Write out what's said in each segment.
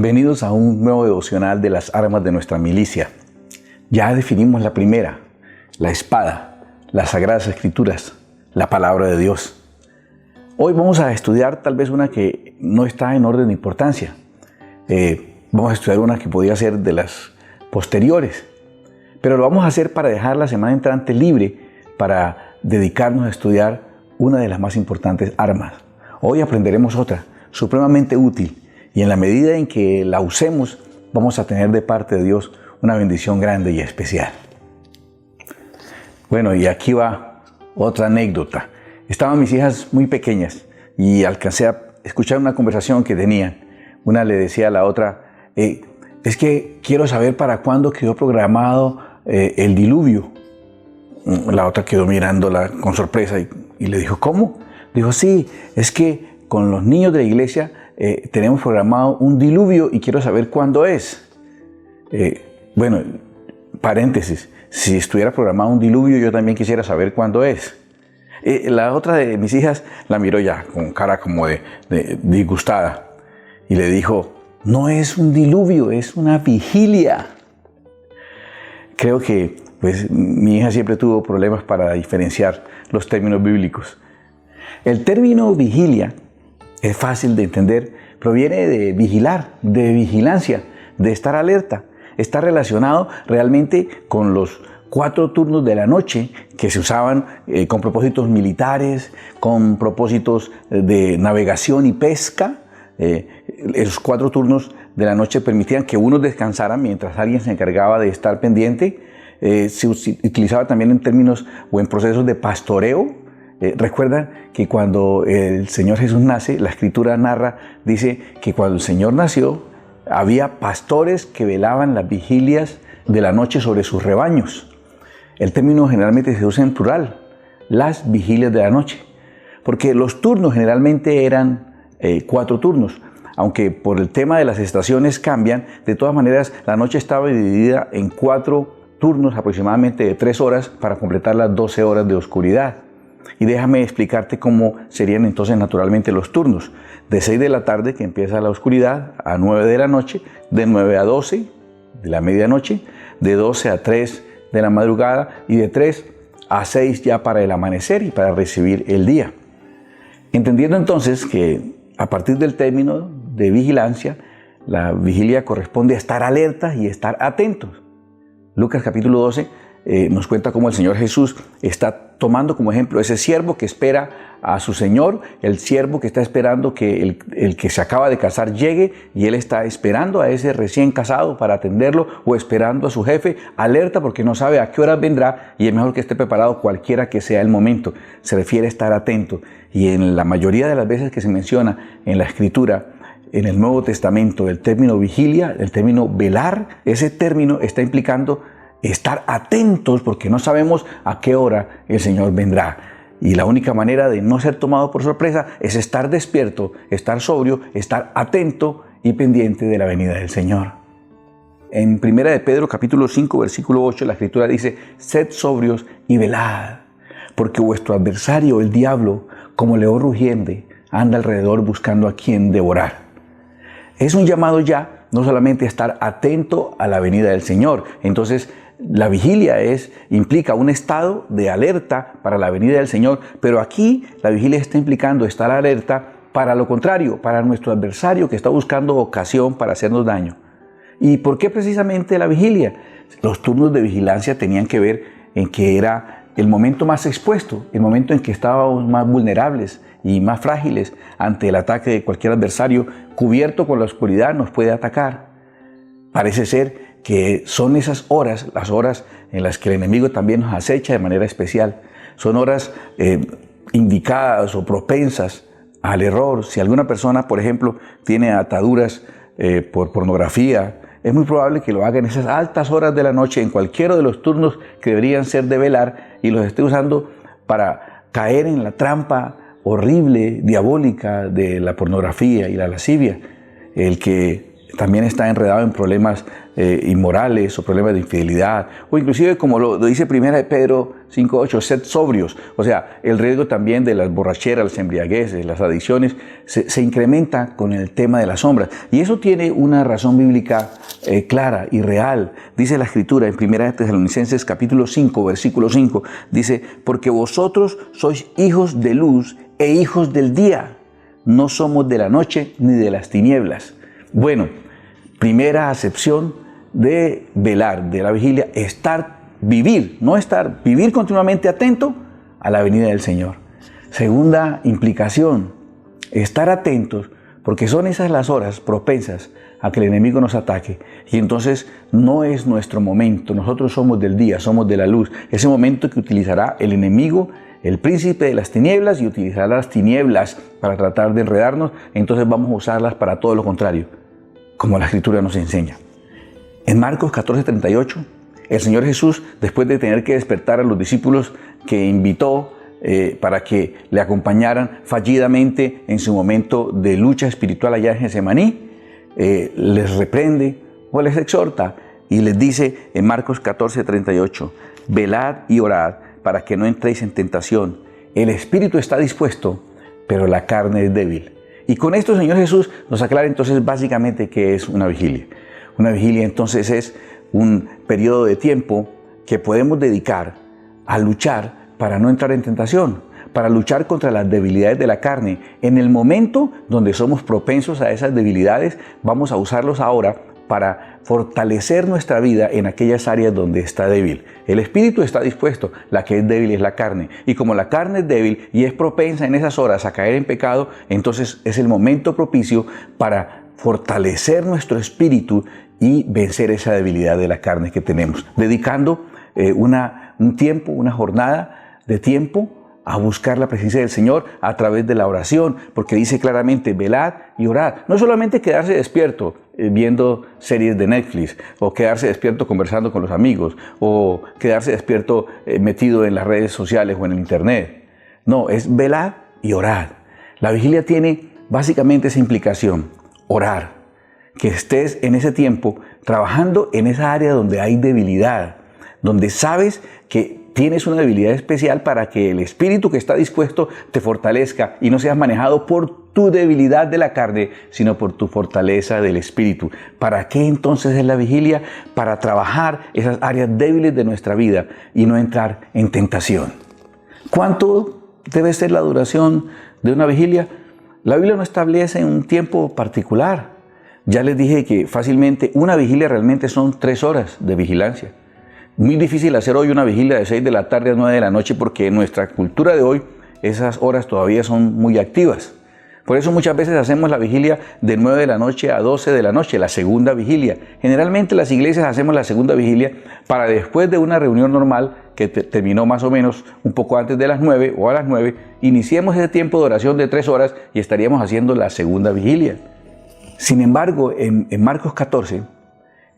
Bienvenidos a un nuevo devocional de las armas de nuestra milicia. Ya definimos la primera, la espada, las Sagradas Escrituras, la Palabra de Dios. Hoy vamos a estudiar tal vez una que no está en orden de importancia. Vamos a estudiar una que podría ser de las posteriores, pero lo vamos a hacer para dejar la semana entrante libre para dedicarnos a estudiar una de las más importantes armas. Hoy aprenderemos otra, supremamente útil, y en la medida en que la usemos, vamos a tener de parte de Dios una bendición grande y especial. Bueno, y aquí va otra anécdota. Estaban mis hijas muy pequeñas y alcancé a escuchar una conversación que tenían. Una le decía a la otra, es que quiero saber para cuándo quedó programado el diluvio. La otra quedó mirándola con sorpresa y le dijo, ¿cómo? Dijo, sí, es que con los niños de la iglesia tenemos programado un diluvio y quiero saber cuándo es. Bueno, paréntesis, si estuviera programado un diluvio yo también quisiera saber cuándo es. La otra de mis hijas la miró ya con cara como de disgustada y le dijo, no es un diluvio, es una vigilia. Creo que mi hija siempre tuvo problemas para diferenciar los términos bíblicos. El término vigilia es fácil de entender, proviene de vigilar, de vigilancia, de estar alerta. Está relacionado realmente con los 4 turnos de la noche que se usaban con propósitos militares, con propósitos de navegación y pesca. Esos 4 turnos de la noche permitían que unos descansaran mientras alguien se encargaba de estar pendiente. Se utilizaba también en términos o en procesos de pastoreo. Recuerdan que cuando el Señor Jesús nace, la Escritura narra, dice que cuando el Señor nació, había pastores que velaban las vigilias de la noche sobre sus rebaños. El término generalmente se usa en plural, las vigilias de la noche, porque los turnos generalmente eran 4 turnos, aunque por el tema de las estaciones cambian. De todas maneras, la noche estaba dividida en 4 turnos aproximadamente de 3 horas para completar las 12 horas de oscuridad. Y déjame explicarte cómo serían entonces naturalmente los turnos. De 6 de la tarde, que empieza la oscuridad, a 9 de la noche, de 9 a 12 de la medianoche, de 12 a 3 de la madrugada y de 3 a 6 ya para el amanecer y para recibir el día. Entendiendo entonces que a partir del término de vigilancia, la vigilia corresponde a estar alerta y estar atentos. Lucas capítulo 12 nos cuenta cómo el Señor Jesús está tomando como ejemplo ese siervo que espera a su Señor, el siervo que está esperando que el que se acaba de casar llegue y él está esperando a ese recién casado para atenderlo o esperando a su jefe, alerta porque no sabe a qué hora vendrá y es mejor que esté preparado cualquiera que sea el momento. Se refiere a estar atento y en la mayoría de las veces que se menciona en la Escritura, en el Nuevo Testamento, el término vigilia, el término velar, ese término está implicando estar atentos porque no sabemos a qué hora el Señor vendrá. Y la única manera de no ser tomado por sorpresa es estar despierto, estar sobrio, estar atento y pendiente de la venida del Señor. En 1 de Pedro capítulo 5 versículo 8 la Escritura dice, sed sobrios y velad, porque vuestro adversario, el diablo, como león rugiente, anda alrededor buscando a quien devorar. Es un llamado ya no solamente a estar atento a la venida del Señor. Entonces, la vigilia implica un estado de alerta para la venida del Señor, pero aquí la vigilia está implicando estar alerta para lo contrario, para nuestro adversario que está buscando ocasión para hacernos daño. ¿Y por qué precisamente la vigilia? Los turnos de vigilancia tenían que ver en que era el momento más expuesto, el momento en que estábamos más vulnerables y más frágiles ante el ataque de cualquier adversario. Cubierto con la oscuridad nos puede atacar. Parece ser que son esas horas, las horas en las que el enemigo también nos acecha de manera especial. Son horas indicadas o propensas al error. Si alguna persona, por ejemplo, tiene ataduras por pornografía, es muy probable que lo haga en esas altas horas de la noche, en cualquiera de los turnos que deberían ser de velar, y los esté usando para caer en la trampa horrible, diabólica de la pornografía y la lascivia. El que también está enredado en problemas inmorales o problemas de infidelidad, o inclusive como lo dice 1 Pedro 5:8, sed sobrios. O sea, el riesgo también de las borracheras, las embriagueces, las adicciones, se incrementa con el tema de las sombras. Y eso tiene una razón bíblica clara y real. Dice la Escritura en 1 Tesalonicenses capítulo 5, versículo 5, dice, porque vosotros sois hijos de luz e hijos del día. No somos de la noche ni de las tinieblas. Bueno, primera acepción de velar, de la vigilia, vivir continuamente atento a la venida del Señor. Segunda implicación, estar atentos, porque son esas las horas propensas a que el enemigo nos ataque. Y entonces no es nuestro momento, nosotros somos del día, somos de la luz. Ese momento que utilizará el enemigo, el príncipe de las tinieblas, y utilizará las tinieblas para tratar de enredarnos, entonces vamos a usarlas para todo lo contrario, como la Escritura nos enseña. En Marcos 14:38, el Señor Jesús, después de tener que despertar a los discípulos que invitó para que le acompañaran fallidamente en su momento de lucha espiritual allá en Getsemaní, les reprende o les exhorta y les dice en Marcos 14:38, velad y orad para que no entréis en tentación. El espíritu está dispuesto, pero la carne es débil. Y con esto el Señor Jesús nos aclara entonces básicamente qué es una vigilia. Una vigilia entonces es un periodo de tiempo que podemos dedicar a luchar para no entrar en tentación, para luchar contra las debilidades de la carne. En el momento donde somos propensos a esas debilidades, vamos a usarlos ahora para fortalecer nuestra vida en aquellas áreas donde está débil. El espíritu está dispuesto, la que es débil es la carne. Y como la carne es débil y es propensa en esas horas a caer en pecado, entonces es el momento propicio para fortalecer nuestro espíritu y vencer esa debilidad de la carne que tenemos, dedicando un tiempo, una jornada de tiempo a buscar la presencia del Señor a través de la oración, porque dice claramente, velad y orad. No solamente quedarse despierto viendo series de Netflix, o quedarse despierto conversando con los amigos, o quedarse despierto metido en las redes sociales o en el internet. No, es velad y orad. La vigilia tiene básicamente esa implicación, orar. Que estés en ese tiempo trabajando en esa área donde hay debilidad, donde sabes que tienes una debilidad especial para que el espíritu que está dispuesto te fortalezca y no seas manejado por tu debilidad de la carne, sino por tu fortaleza del espíritu. ¿Para qué entonces es la vigilia? Para trabajar esas áreas débiles de nuestra vida y no entrar en tentación. ¿Cuánto debe ser la duración de una vigilia? La Biblia no establece un tiempo particular. Ya les dije que fácilmente una vigilia realmente son 3 horas de vigilancia. Muy difícil hacer hoy una vigilia de 6 de la tarde a 9 de la noche porque en nuestra cultura de hoy esas horas todavía son muy activas. Por eso muchas veces hacemos la vigilia de 9 de la noche a 12 de la noche, la segunda vigilia. Generalmente las iglesias hacemos la segunda vigilia para después de una reunión normal que terminó más o menos un poco antes de las 9 o a las 9, iniciemos ese tiempo de oración de 3 horas y estaríamos haciendo la segunda vigilia. Sin embargo, en Marcos 14,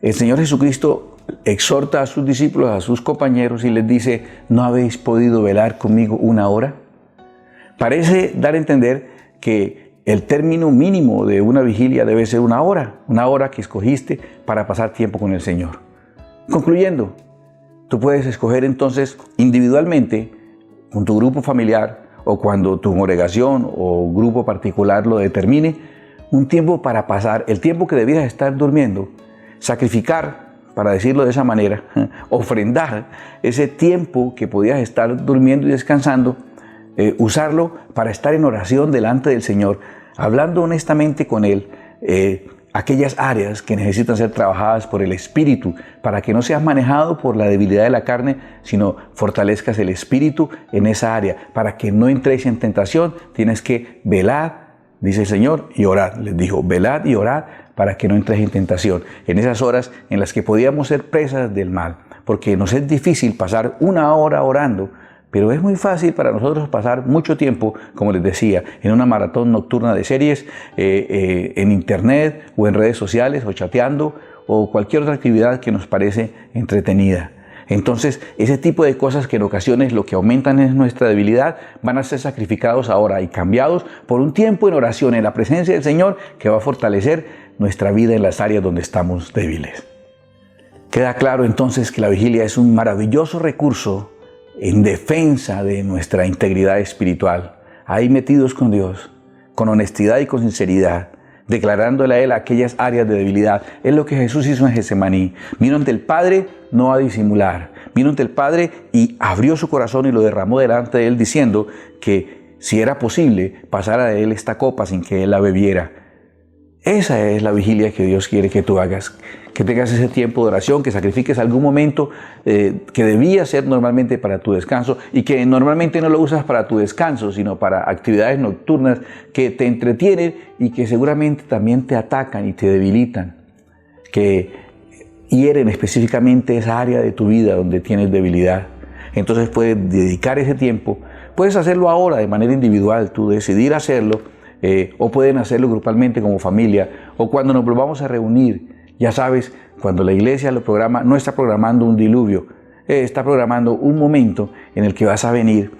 el Señor Jesucristo exhorta a sus discípulos, a sus compañeros y les dice, ¿no habéis podido velar conmigo 1 hora? Parece dar a entender que el término mínimo de una vigilia debe ser 1 hora que escogiste para pasar tiempo con el Señor. Concluyendo, tú puedes escoger entonces individualmente, con tu grupo familiar o cuando tu congregación o grupo particular lo determine, un tiempo para pasar, el tiempo que debías estar durmiendo, sacrificar, para decirlo de esa manera, ofrendar ese tiempo que podías estar durmiendo y descansando, usarlo para estar en oración delante del Señor, hablando honestamente con Él, aquellas áreas que necesitan ser trabajadas por el Espíritu, para que no seas manejado por la debilidad de la carne, sino fortalezcas el Espíritu en esa área. Para que no entréis en tentación, tienes que velar, dice el Señor, y orad. Les dijo, velad y orad para que no entréis en tentación. En esas horas en las que podíamos ser presas del mal. Porque nos es difícil pasar 1 hora orando, pero es muy fácil para nosotros pasar mucho tiempo, como les decía, en una maratón nocturna de series, en internet o en redes sociales o chateando o cualquier otra actividad que nos parece entretenida. Entonces, ese tipo de cosas que en ocasiones lo que aumentan es nuestra debilidad, van a ser sacrificados ahora y cambiados por un tiempo en oración, en la presencia del Señor, que va a fortalecer nuestra vida en las áreas donde estamos débiles. Queda claro entonces que la vigilia es un maravilloso recurso en defensa de nuestra integridad espiritual, ahí metidos con Dios, con honestidad y con sinceridad, declarándole a Él aquellas áreas de debilidad. Es lo que Jesús hizo en Getsemaní. Vino ante el Padre no a disimular, vino ante el Padre y abrió su corazón y lo derramó delante de Él, diciendo que si era posible, pasara de Él esta copa sin que Él la bebiera. Esa es la vigilia que Dios quiere que tú hagas, que tengas ese tiempo de oración, que sacrifiques algún momento que debía ser normalmente para tu descanso y que normalmente no lo usas para tu descanso, sino para actividades nocturnas que te entretienen y que seguramente también te atacan y te debilitan, que hieren específicamente esa área de tu vida donde tienes debilidad. Entonces puedes dedicar ese tiempo, puedes hacerlo ahora de manera individual, tú decidir hacerlo, o pueden hacerlo grupalmente como familia, o cuando nos volvamos a reunir. Ya sabes, cuando la iglesia lo programa, no está programando un diluvio, está programando un momento en el que vas a venir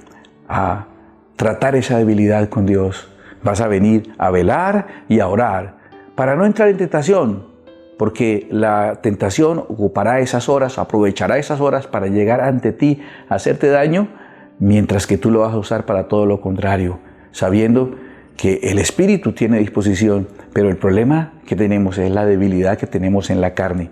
a tratar esa debilidad con Dios. Vas a venir a velar y a orar para no entrar en tentación, porque la tentación ocupará esas horas, aprovechará esas horas para llegar ante ti a hacerte daño, mientras que tú lo vas a usar para todo lo contrario, sabiendo que el espíritu tiene disposición, pero el problema que tenemos es la debilidad que tenemos en la carne.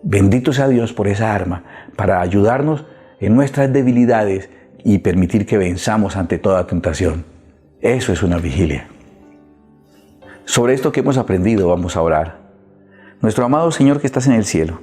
Bendito sea Dios por esa arma, para ayudarnos en nuestras debilidades y permitir que venzamos ante toda tentación. Eso es una vigilia. Sobre esto que hemos aprendido vamos a orar. Nuestro amado Señor que estás en el cielo,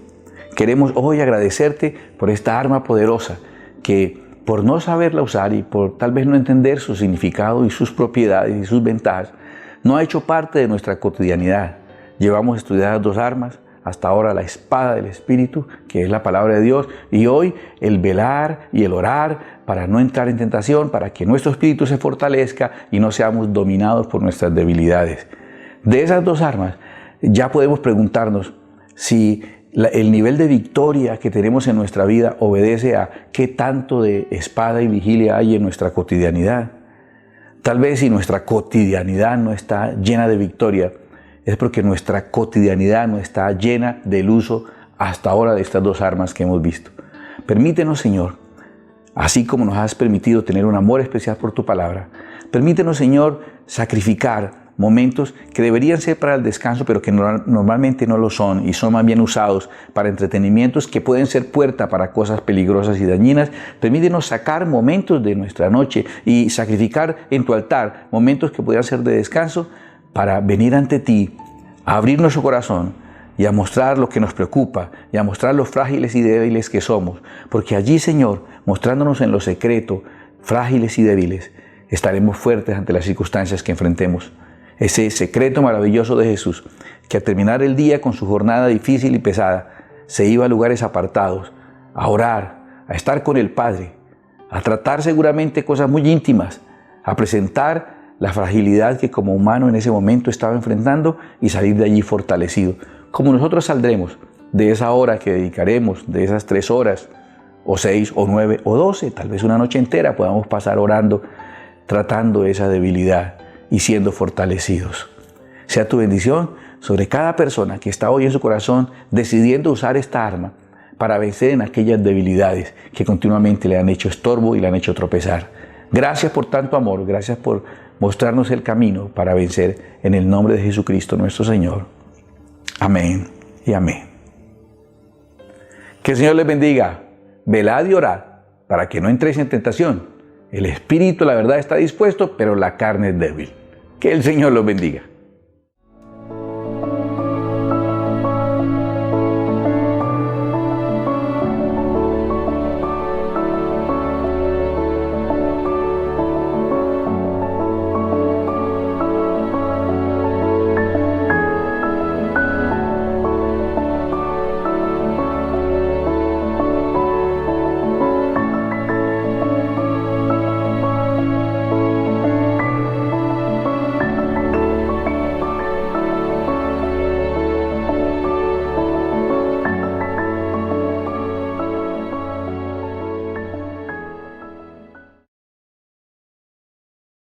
queremos hoy agradecerte por esta arma poderosa que, por no saberla usar y por tal vez no entender su significado y sus propiedades y sus ventajas, no ha hecho parte de nuestra cotidianidad. Llevamos estudiadas dos armas, hasta ahora la espada del Espíritu, que es la palabra de Dios, y hoy el velar y el orar para no entrar en tentación, para que nuestro espíritu se fortalezca y no seamos dominados por nuestras debilidades. De esas dos armas ya podemos preguntarnos si el nivel de victoria que tenemos en nuestra vida obedece a qué tanto de espada y vigilia hay en nuestra cotidianidad. Tal vez si nuestra cotidianidad no está llena de victoria, es porque nuestra cotidianidad no está llena del uso hasta ahora de estas dos armas que hemos visto. Permítenos, Señor, así como nos has permitido tener un amor especial por tu palabra, permítenos, Señor, sacrificar momentos que deberían ser para el descanso, pero que normalmente no lo son y son más bien usados para entretenimientos que pueden ser puerta para cosas peligrosas y dañinas. Permítenos sacar momentos de nuestra noche y sacrificar en tu altar momentos que puedan ser de descanso para venir ante ti, a abrir nuestro corazón y a mostrar lo que nos preocupa y a mostrar lo frágiles y débiles que somos. Porque allí, Señor, mostrándonos en lo secreto, frágiles y débiles, estaremos fuertes ante las circunstancias que enfrentemos. Ese secreto maravilloso de Jesús, que al terminar el día con su jornada difícil y pesada, se iba a lugares apartados, a orar, a estar con el Padre, a tratar seguramente cosas muy íntimas, a presentar la fragilidad que como humano en ese momento estaba enfrentando y salir de allí fortalecido. Como nosotros saldremos de esa hora que dedicaremos, de esas 3 horas, o 6, o 9, o 12, tal vez una noche entera podamos pasar orando, tratando esa debilidad y siendo fortalecidos. Sea tu bendición sobre cada persona que está hoy en su corazón decidiendo usar esta arma para vencer en aquellas debilidades que continuamente le han hecho estorbo y le han hecho tropezar. Gracias por tanto amor, gracias por mostrarnos el camino para vencer en el nombre de Jesucristo nuestro Señor. Amén y amén. Que el Señor les bendiga. Velad y orad para que no entréis en tentación. El espíritu, la verdad, está dispuesto, pero la carne es débil. Que el Señor los bendiga.